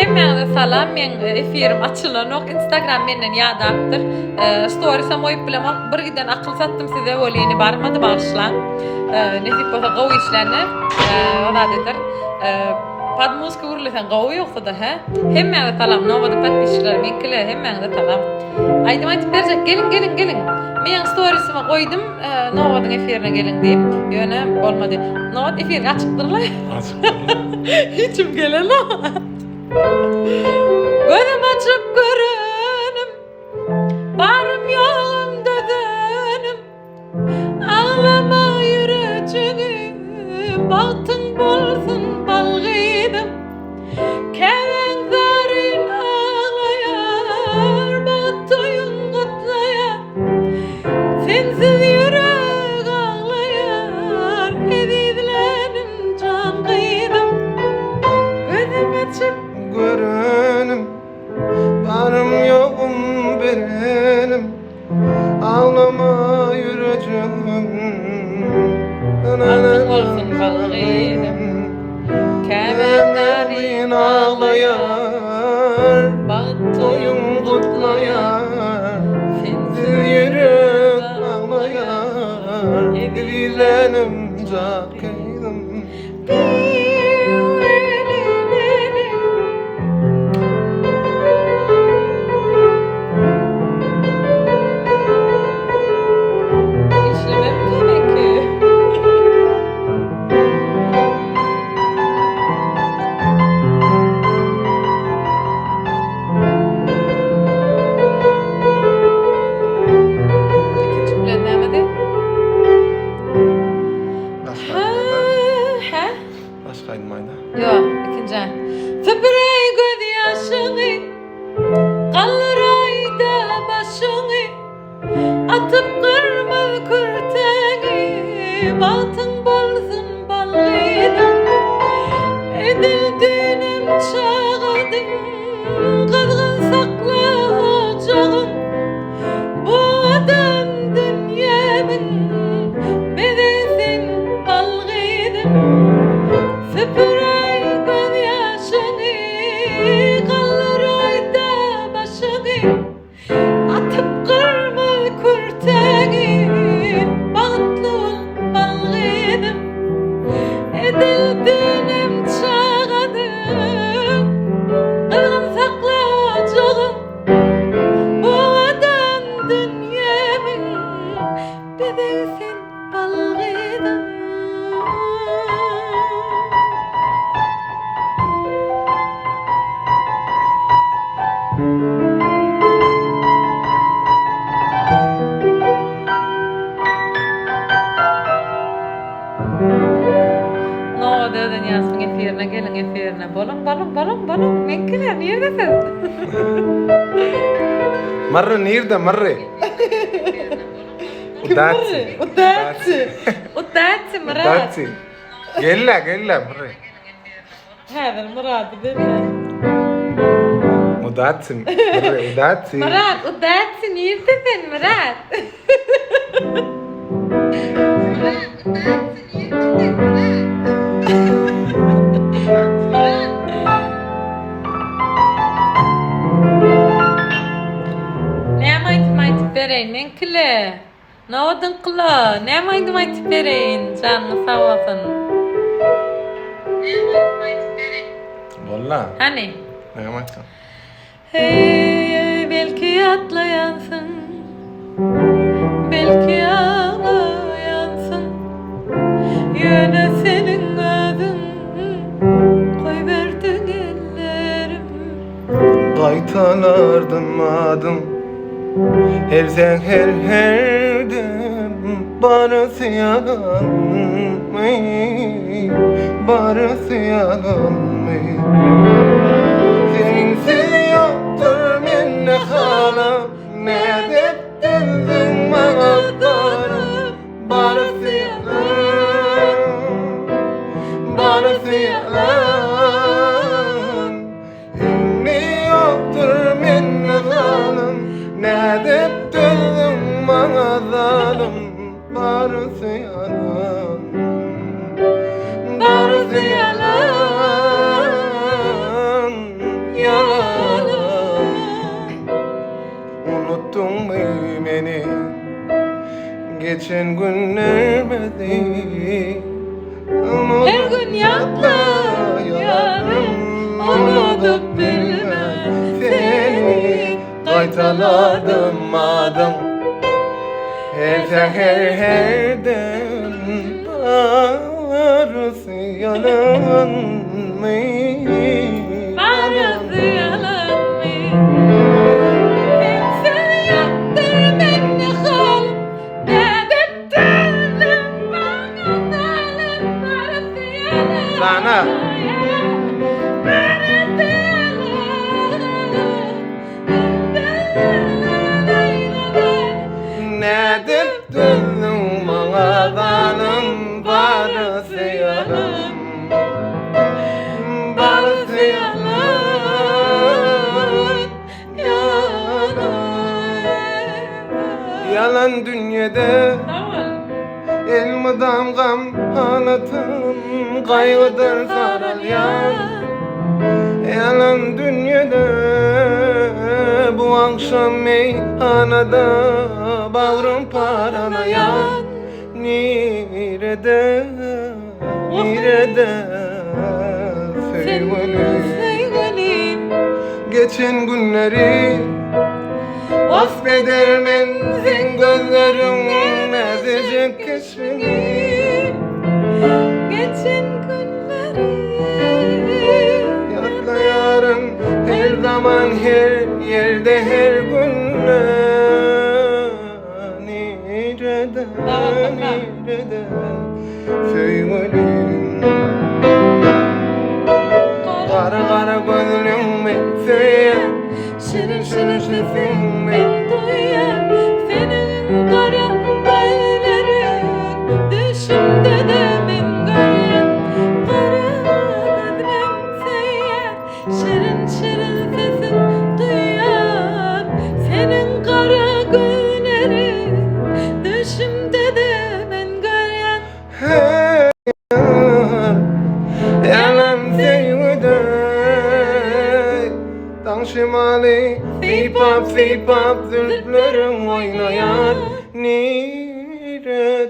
Hemmesine salam, men efirim açylanok, Instagram menden ýadapdyr. Stories'a moýup bilemok, bir giden akıl sattım size öyleyini barmadı bağışlan. Nesip bolsa gowy işlerini, odadydyr. Padmuska urlesen gowy ýoksa da he. Hemmesine salam, Nobat patpişler, menkile hemmesine salam. Aýdym aýtyp berjek, gelin. Men stories'ima goýdum, Nobat'ın efirine gelin diýip. Ýöne bolmady. Nobat efir açykdyrlar. Hiçim gelen o. Gözüm açıp görünüm, barım yoğum dödünüm. Ağlama yüreğim, bahtın bolsun balgıydım. Kevenzarin ağlayar, batıyın kutlayar. Sensiz yürek ağlayar, edizlenim can kıydım. Gözüm açıp görünüm, barım yoğum benim. Ağlama yüreğim, bahtın bolsun balgıydım. Kevenzarin ağlayar, batıyın kutlayar. Sensiz yürek ağlayar, edizlenim can kıydım. Yok, ikinci. Fıbrey göz yaşını, kalır ayda başını, atıp kırmızı kürteni, bahtın bolsun balgıydım. Edildinim çağırdın, kızgın sakla ocağım. Bu adan dünyemin bedesin balgıydım. Fıbrey göz yaşını, kalır ayda başını, atıp kırmızı kürteni, bahtlı balgıydım. Edildinim çağırdım, kızgın sakla ocağım. Bu adan dünyemin bedesin balgıydım. Nobat Odenyazow efirine gelin efirine. Bolun. Menkiler neredesin? Marre nerede marre? Udatsi. Udatsi Murat. Udatsi. Gella marre. Hadi Murat deme. Udatsi. Marre udatsi. Murat, udatsi neredesin Murat? Näme aýtyp bereýin menkile? Nobatyň kula, näme aýtyp bereýin? Janyňy sag bolsun. Bolla. Hani? Ne yaptın? Hey, belki atlayansın, belki ağlayansın. Yöne senin adın, koyverdin ellerim. Qaytalardım adım, her sen her dem. Barısı yalan mı? Barısı yalan mı? Sensiz yoktur menne halam, ne dep düzdün bana darım. Barısı yalan, barısı yalan. Inni yoktur menne halam, ne dep düzdün bana darım. Barısı yalan, barısı yalan. geçen günlermedi. Her gün yaklayarım, unutup bilmem seni. Qaytalardım adım. Her seherden barısı yalan mı? Barısı yalan mı? Sen yaktır beni halim, nedip döndüm bana zalim. Barısı yalan. Sana. Barısı yalan. Nedip döndüm bana zalim. Barısı yalan. Barısı yalan. Yalan dünyada elmadam gam halatım kaygıdır sarılyan. Yalan dünyada bu akşam meyhanada bağrım paralayan. Nerede sevgilim, geçen günleri vasfedermen sen gözlerin ezecek keşfini. Geçen günleri Yaklayarın her zaman her yerde her günde. Nerede sevgilim, kara kara gözlüğüme söyleyen şirin şirin sesin ben duyan. Senin kara gözlerin düşümde de ben göryen. Kara gözlüm söyleyen şirin şirin sesin duyan. Senin kara gözlerin düşümde de ben göryen. yalan sevgide dağ şimali sipap sipap zülflerin oynayan. Nerede